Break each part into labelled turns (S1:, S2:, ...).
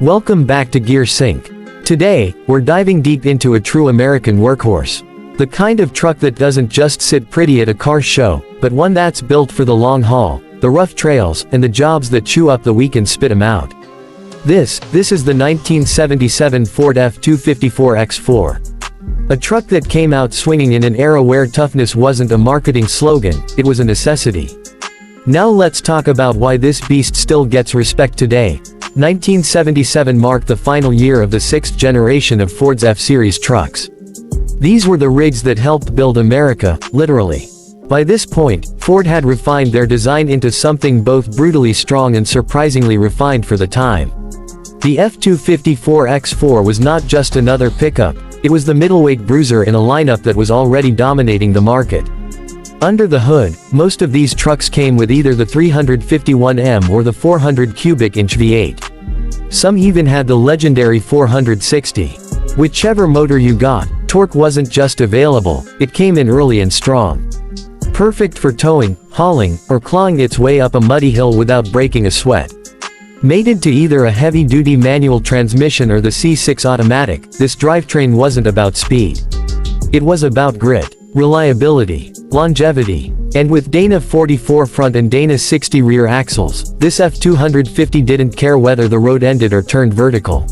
S1: Welcome back to Gear Sync. Today, we're diving deep into a true American workhorse. The kind of truck that doesn't just sit pretty at a car show, but one that's built for the long haul, the rough trails, and the jobs that chew up the weak and spit them out. This is the 1977 Ford F-250 X4. A truck that came out swinging in an era where toughness wasn't a marketing slogan, it was a necessity. Now let's talk about why this beast still gets respect today. 1977 marked the final year of the sixth generation of Ford's F-Series trucks. These were the rigs that helped build America, literally. By this point, Ford had refined their design into something both brutally strong and surprisingly refined for the time. The F-250 X4 was not just another pickup, it was the middleweight bruiser in a lineup that was already dominating the market. Under the hood, most of these trucks came with either the 351M or the 400 cubic inch V8. Some even had the legendary 460. Whichever motor you got, torque wasn't just available, it came in early and strong. Perfect for towing, hauling, or clawing its way up a muddy hill without breaking a sweat. Mated to either a heavy-duty manual transmission or the C6 automatic, this drivetrain wasn't about speed. It was about grit, reliability, longevity, and with Dana 44 front and Dana 60 rear axles, this F-250 didn't care whether the road ended or turned vertical.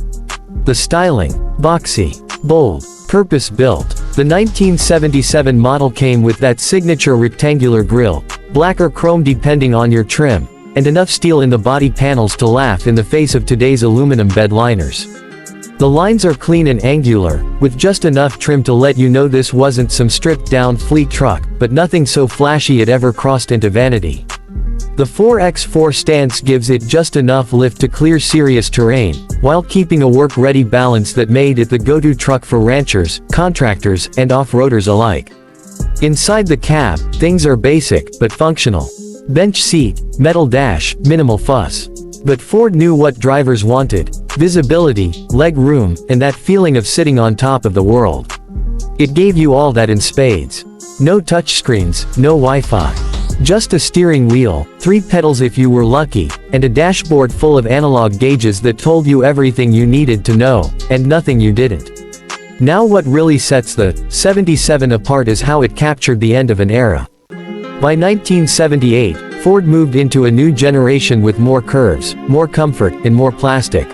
S1: The styling, boxy, bold, purpose-built. The 1977 model came with that signature rectangular grille, black or chrome depending on your trim, and enough steel in the body panels to laugh in the face of today's aluminum bed liners. The lines are clean and angular, with just enough trim to let you know this wasn't some stripped-down fleet truck, but nothing so flashy it ever crossed into vanity. The 4X4 stance gives it just enough lift to clear serious terrain, while keeping a work-ready balance that made it the go-to truck for ranchers, contractors, and off-roaders alike. Inside the cab, things are basic, but functional. Bench seat, metal dash, minimal fuss. But Ford knew what drivers wanted: visibility, leg room, and that feeling of sitting on top of the world. It gave you all that in spades. No touchscreens, no Wi-Fi. Just a steering wheel, 3 pedals if you were lucky, and a dashboard full of analog gauges that told you everything you needed to know, and nothing you didn't. Now what really sets the 77 apart is how it captured the end of an era. By 1978, Ford moved into a new generation with more curves, more comfort, and more plastic.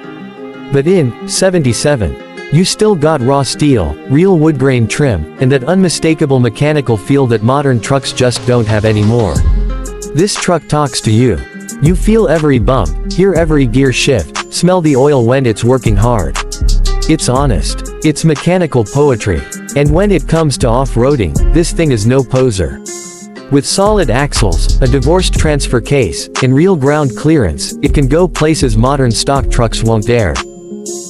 S1: But in 77, you still got raw steel, real wood grain trim, and that unmistakable mechanical feel that modern trucks just don't have anymore. This truck talks to you. You feel every bump, hear every gear shift, smell the oil when it's working hard. It's honest. It's mechanical poetry. And when it comes to off-roading, this thing is no poser. With solid axles, a divorced transfer case, and real ground clearance, it can go places modern stock trucks won't dare.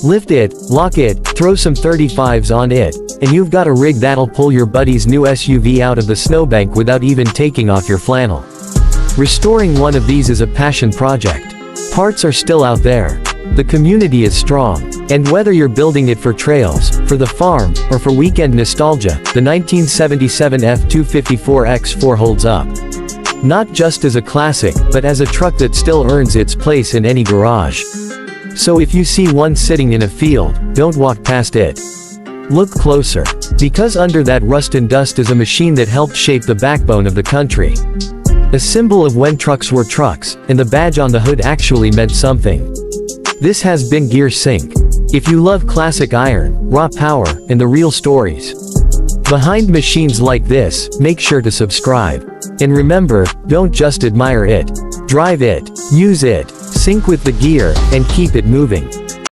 S1: Lift it, lock it, throw some 35s on it, and you've got a rig that'll pull your buddy's new SUV out of the snowbank without even taking off your flannel. Restoring one of these is a passion project. Parts are still out there. The community is strong. And whether you're building it for trails, for the farm, or for weekend nostalgia, the 1977 F-250 X4 holds up. Not just as a classic, but as a truck that still earns its place in any garage. So if you see one sitting in a field, don't walk past it. Look closer. Because under that rust and dust is a machine that helped shape the backbone of the country. A symbol of when trucks were trucks, and the badge on the hood actually meant something. This has been Gear Sync. If you love classic iron, raw power, and the real stories behind machines like this, make sure to subscribe. And remember, don't just admire it. Drive it, use it, sync with the gear, and keep it moving.